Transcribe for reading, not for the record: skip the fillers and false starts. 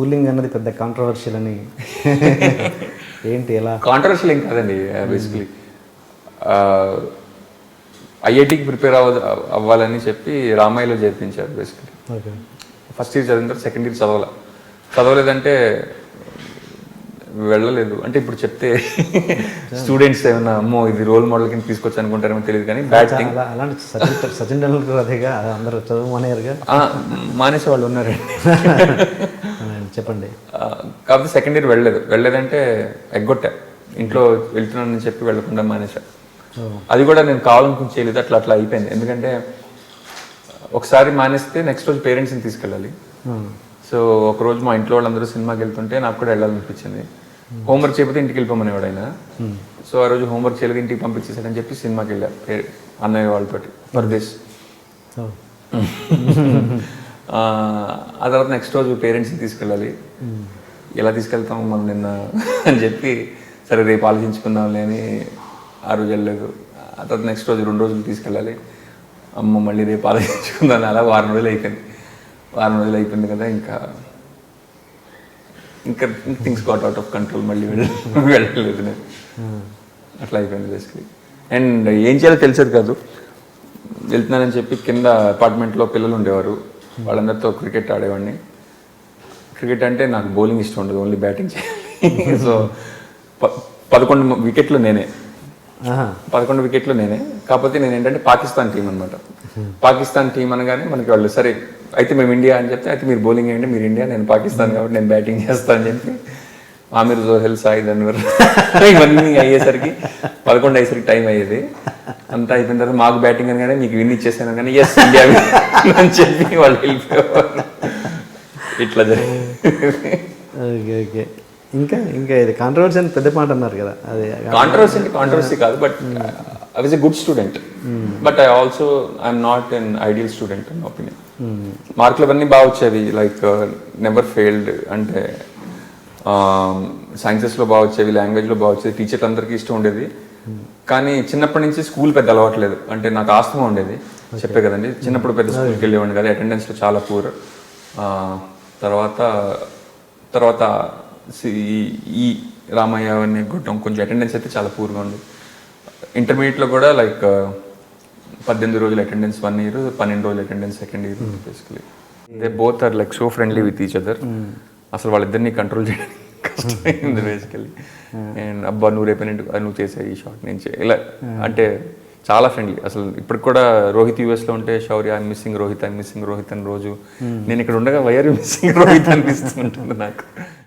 Schooling అన్నది పెద్ద controversial అని ఏంటి ఎలా? కాంట్రవర్షియల్ ఏం కాదండి. బేసికలీ ఐఐటికి ప్రిపేర్ అవ్వాలని చెప్పి రామాయలో చేర్పించారు. Basically okay. ఫస్ట్ ఇయర్ చదివిన తర్వాత సెకండ్ ఇయర్ చదవలేదంటే వెళ్ళలేదు. అంటే ఇప్పుడు చెప్తే స్టూడెంట్స్ ఏమన్నా అమ్మో ఇది రోల్ మోడల్ కింద తీసుకొచ్చి అనుకుంటారేమో తెలియదు, కానీ బ్యాడ్ థింగ్. అలాంటి సచిన్ టెండూల్కర్ అదేగా అందరూ చదువు మానేరుగా. మానేసే వాళ్ళు ఉన్నారండి. చెప్పండి. కాకపోతే సెకండ్ ఇయర్ వెళ్ళలేదంటే ఎగ్గొట్టా. ఇంట్లో వెళ్తున్నానని చెప్పి వెళ్ళకుండా మానేసా. అది కూడా నేను కావాలనుకుని చేయలేదు, అట్లా అయిపోయింది. ఎందుకంటే ఒకసారి మానేస్తే నెక్స్ట్ రోజు పేరెంట్స్ని తీసుకెళ్ళాలి. సో ఒకరోజు మా ఇంట్లో వాళ్ళందరూ సినిమాకి వెళ్తుంటే నాకు కూడా వెళ్ళాలనిపించింది. హోంవర్క్ చేయకపోతే ఇంటికి వెళ్ళిపోమనేవాడు ఆయన. సో ఆ రోజు హోంవర్క్ చేయలేదు, ఇంటికి పంపించేసాడని చెప్పి సినిమాకి వెళ్ళా అన్నయ్య వాళ్ళతోటి పరదేశ్. ఆ తర్వాత నెక్స్ట్ రోజు పేరెంట్స్ని తీసుకెళ్ళాలి. ఎలా తీసుకెళ్తాము మనం నిన్న అని చెప్పి సరే రేపు ఆలోచించుకుందాంలే అని ఆ రోజు వెళ్ళలేదు. ఆ తర్వాత నెక్స్ట్ రోజు 2 రోజులు తీసుకెళ్ళాలి. అమ్మ మళ్ళీ రేపు ఆలోచించుకుందాం. అలా వారం రోజులు అయిపోయింది కదా, ఇంకా things got out of control. మళ్ళీ వెళ్ళలేదు నేను. అట్లా అయిపోయింది బేసికలీ. అండ్ ఏం చేయాలో తెలిసేది కాదు. వెళ్తున్నానని చెప్పి కింద అపార్ట్మెంట్లో పిల్లలు ఉండేవారు, వాళ్ళందరితో క్రికెట్ ఆడేవాడిని. క్రికెట్ అంటే నాకు బౌలింగ్ ఇష్టం ఉండదు, ఓన్లీ బ్యాటింగ్ చేయాలి. సో 11 వికెట్లు నేనే. కాకపోతే నేను ఏంటంటే పాకిస్తాన్ టీం అనమాట. పాకిస్తాన్ టీం అనగానే మనకి వాళ్ళు సరే అయితే మేము ఇండియా అని చెప్తే అయితే మీరు బౌలింగ్ వేయండి, మీరు ఇండియా, నేను పాకిస్తాన్ కాబట్టి నేను బ్యాటింగ్ చేస్తాను అని చెప్పి ఆమిర్ జోహెల్, సాయిద్ అన్వర్ ఇవన్నీ అయ్యేసరికి 11 అయ్యేసరికి టైం అయ్యేది. అంతా అయిపోయిన తర్వాత మాకు బ్యాటింగ్ అనగానే మీకు విన్ ఇచ్చేసాను కానీ ఎస్ ఇండియా అని చెప్పి వాళ్ళు వెళ్ళిపోయేవారు. ఇట్లా జరిగింది. ఓకే. ఇంకా ఇది కాంట్రవర్సీ అని పెద్ద మాట అన్నారు కదా, అది కాంట్రవర్సీ కాదు. But I was a good student, but I'm not an ideal student in opinion. మార్కులు అవన్నీ బాగా వచ్చేవి, లైక్ నెవర్ ఫెయిల్డ్. అంటే సైన్సెస్లో బాగా వచ్చేవి, లాంగ్వేజ్లో బాగా వచ్చేది, టీచర్లు అందరికీ ఇష్టం ఉండేది. కానీ చిన్నప్పటి నుంచి స్కూల్ పెద్ద అలవాట్లేదు. అంటే నాకు ఆస్తమా ఉండేది, చెప్పే కదండి. చిన్నప్పుడు పెద్ద స్కూల్కి వెళ్ళేవాడిని కదా, అటెండెన్స్లో చాలా పూర్. తర్వాత ఈ రామయ్య అవన్నీ కొట్టడం కొంచెం అటెండెన్స్ అయితే చాలా పూర్గా ఉంది. ఇంటర్మీడియట్లో కూడా లైక్ 18 రోజులు అటెండెన్స్ 1 year, 12 రోజులు attendance second year. Basically they both are like so friendly with each other. అసలు వాళ్ళిద్దరిని కంట్రోల్ చేయడానికి కష్టమైంది బేసికలీ. అండ్ అబ్బా నువ్వు రేపేనంటే నువ్వు చేసే ఈ షాట్ నేను ఇలా అంటే చాలా ఫ్రెండ్లీ. అసలు ఇప్పటికి కూడా రోహిత్ యూఎస్లో ఉంటే శౌర్య ఐఎమ్ మిస్సింగ్ రోహిత్ అని రోజు నేను ఇక్కడ ఉండగా why are you missing Rohit అనిపిస్తుంటుంది నాకు.